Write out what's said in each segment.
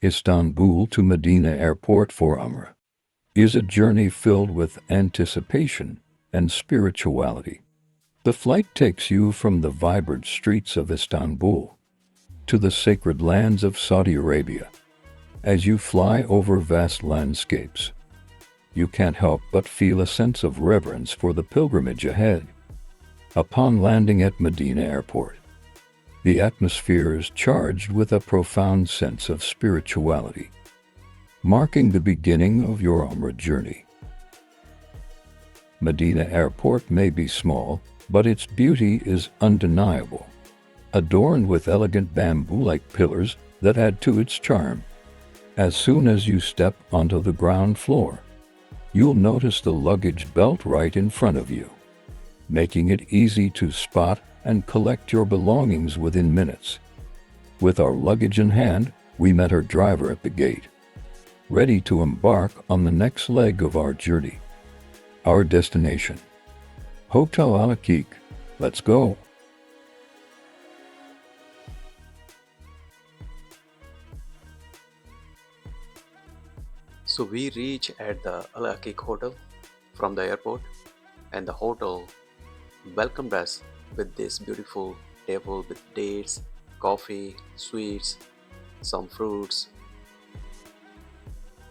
Istanbul to Medina Airport for Umrah is a journey filled with anticipation and spirituality. The flight takes you from the vibrant streets of Istanbul to the sacred lands of Saudi Arabia. As you fly over vast landscapes, you can't help but feel a sense of reverence for the pilgrimage ahead. Upon landing at Medina Airport, the atmosphere is charged with a profound sense of spirituality, marking the beginning of your Umrah journey. Medina Airport may be small, but its beauty is undeniable, adorned with elegant bamboo-like pillars that add to its charm. As soon as you step onto the ground floor, you'll notice the luggage belt right in front of you, making it easy to spot and collect your belongings within minutes. With our luggage in hand, we met our driver at the gate, ready to embark on the next leg of our journey. Our destination, Hotel Al-Aqiq. Let's go. So we reach at the Al-Aqiq hotel from the airport, and the hotel welcomed us with this beautiful table with dates, coffee, sweets, some fruits,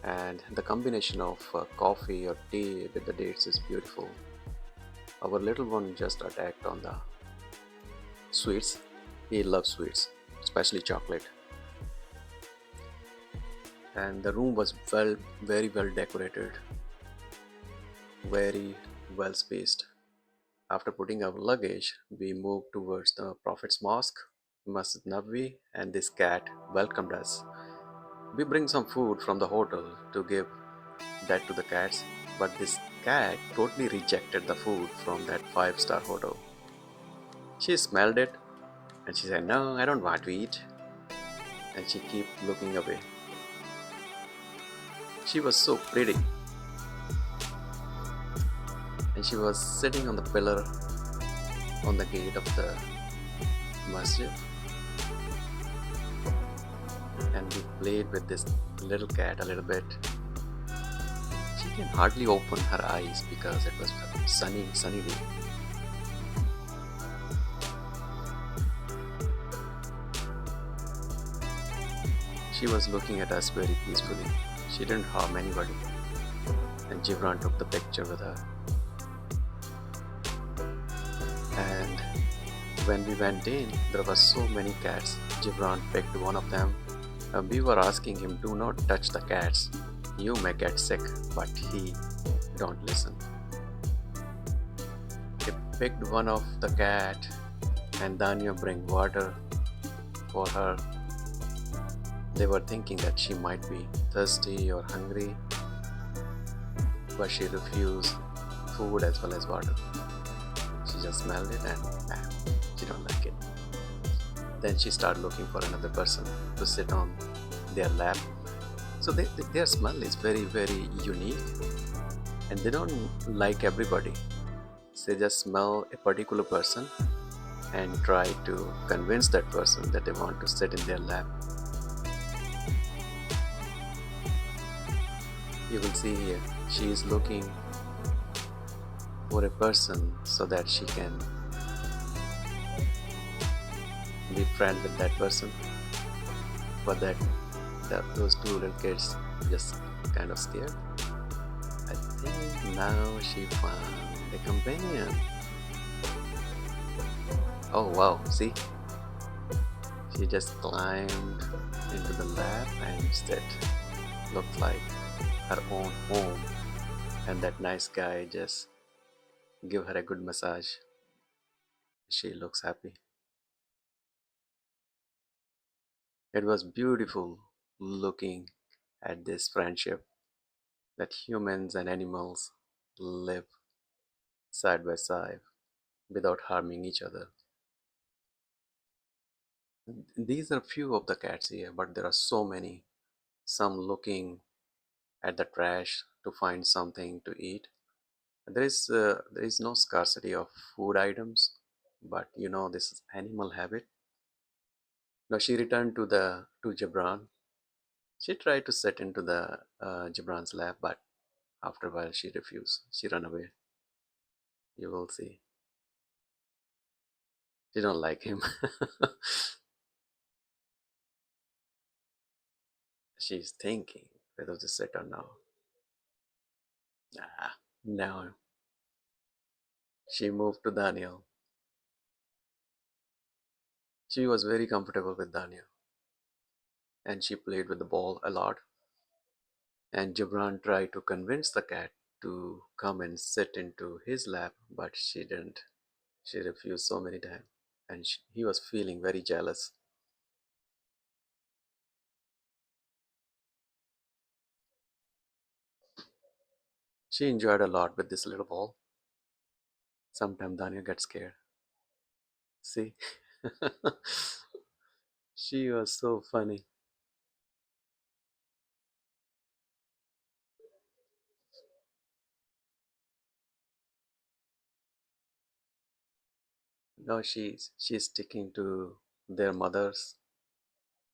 and the combination of coffee or tea with the dates is beautiful. Our little one just attacked on the sweets. He loves sweets, especially chocolate. And the room was very well decorated, very well spaced. After putting our luggage, we moved towards the Prophet's Mosque, Masjid Nabawi, and this cat welcomed us. We bring some food from the hotel to give that to the cats, but this cat totally rejected the food from that 5-star hotel. She smelled it and she said, "No, I don't want to eat." And she kept looking away. She was so pretty, and she was sitting on the pillar on the gate of the masjid, and we played with this little cat a little bit. She can hardly open her eyes because it was a sunny day. She was looking at us very peacefully. She didn't harm anybody, and Gibran took the picture with her. And when we went in, there were so many cats. Gibran picked one of them. We were asking him, "Do not touch the cats. You may get sick," but he don't listen. He picked one of the cat, and Dania bring water for her. They were thinking that she might be thirsty or hungry, but she refused food as well as water. She just smelled it and she don't like it. Then she started looking for another person to sit on their lap. So their smell is very unique, and they don't like everybody. They just smell a particular person and try to convince that person that they want to sit in their lap. You will see here, she is looking for a person so that she can be friend with that person. But those two little kids just kind of scared. I think now she found a companion. Oh wow, see? She just climbed into the lap and instead looked like her own home, and that nice guy just give her a good massage. She looks happy. It was beautiful looking at this friendship that humans and animals live side by side without harming each other. These are few of the cats here, but there are so many. Some looking at the trash to find something to eat. There is no scarcity of food items, but this is animal habit. Now she returned to Gibran She tried to sit into the Gibran's lap, but after a while she refused. She ran away. You will see. She don't like him. She's thinking whether to sit or no. Nah, no. She moved to Daniel. She was very comfortable with Daniel, and she played with the ball a lot. And Gibran tried to convince the cat to come and sit into his lap, but she didn't. She refused so many times, and he was feeling very jealous. She enjoyed a lot with this little ball. Sometimes Daniel gets scared. See? She was so funny. No, she's sticking to their mother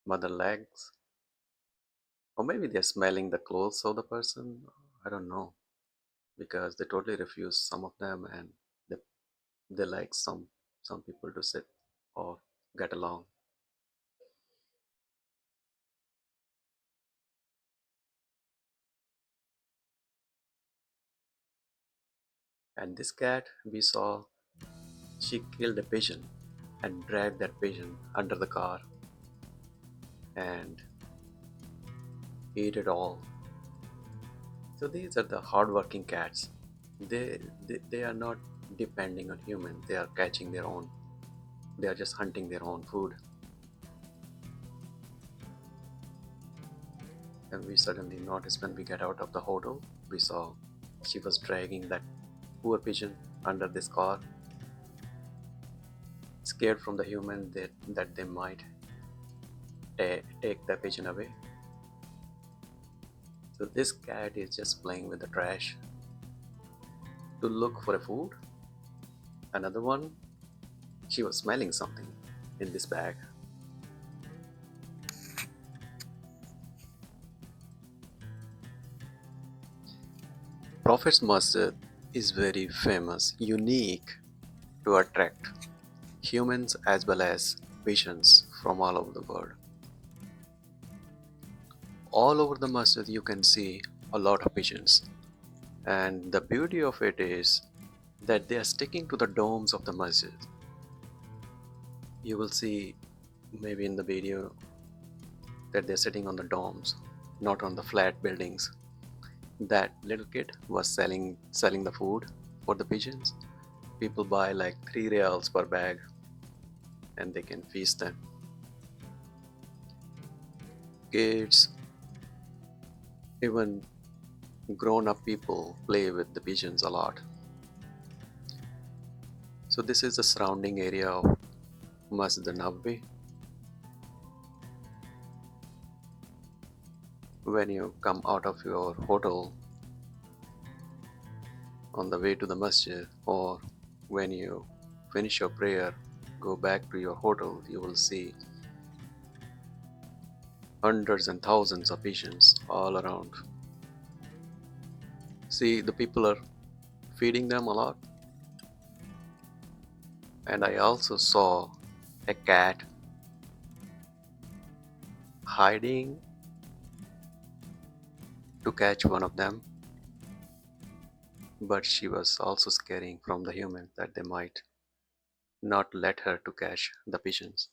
legs, or maybe they're smelling the clothes of the person. I don't know, because they totally refuse some of them, and they, they like some people to sit or get along. And this cat we saw, she killed a pigeon and dragged that pigeon under the car and ate it all. So these are the hardworking cats. They are not depending on humans. They are catching their own. They are just hunting their own food. And we suddenly noticed when we get out of the hotel, we saw she was dragging that poor pigeon under this car, scared from the human that they might take the pigeon away. So this cat is just playing with the trash to look for a food. Another one, she was smelling something in this bag. Prophet's Masjid is very famous, unique to attract humans as well as patients from all over the world. All over the masjid you can see a lot of pigeons, and the beauty of it is that they are sticking to the domes of the masjid. You will see maybe in the video that they're sitting on the domes, not on the flat buildings. That little kid was selling the food for the pigeons. People buy like 3 reals per bag and they can feast them. Kids, even grown-up people play with the pigeons a lot. So this is the surrounding area of Masjid Nabawi. When you come out of your hotel on the way to the masjid, or when you finish your prayer, go back to your hotel, you will see hundreds and thousands of pigeons all around. See, the people are feeding them a lot. And I also saw a cat hiding to catch one of them, but she was also scaring from the humans that they might not let her to catch the pigeons.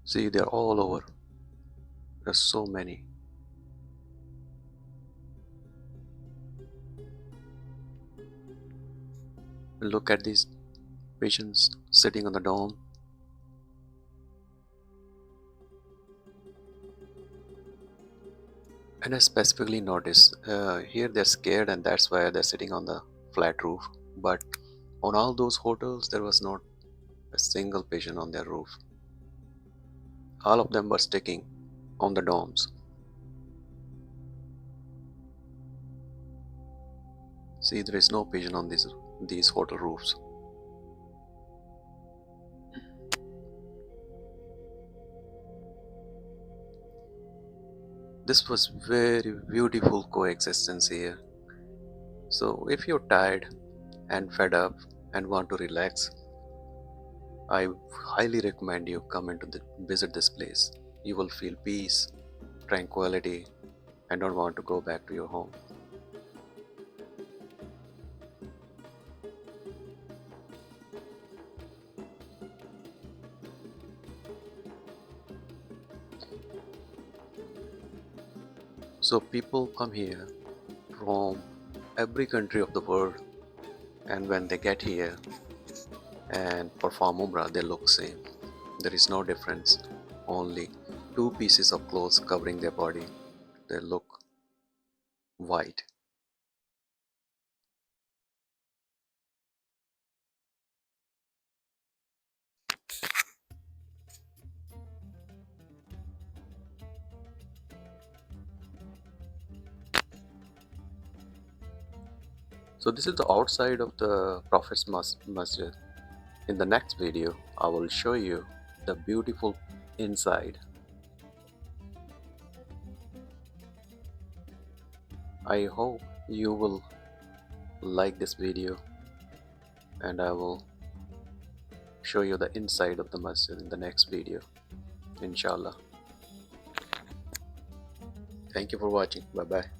See, they're all over. There's so many. Look at these pigeons sitting on the dome. And I specifically noticed here they're scared and that's why they're sitting on the flat roof. But on all those hotels, there was not a single pigeon on their roof. All of them were sticking on the domes. See, there is no pigeon on this these hotel roofs. This was very beautiful coexistence here. So if you're tired and fed up and want to relax, I highly recommend you come into visit this place. You will feel peace, tranquility, and don't want to go back to your home. So people come here from every country of the world, and when they get here and perform Umrah, they look same. There is no difference. Only two pieces of clothes covering their body. They look white. So this is the outside of the Prophet's Masjid. In the next video, I will show you the beautiful inside. I hope you will like this video, and I will show you the inside of the masjid in the next video, inshallah. Thank you for watching. Bye bye.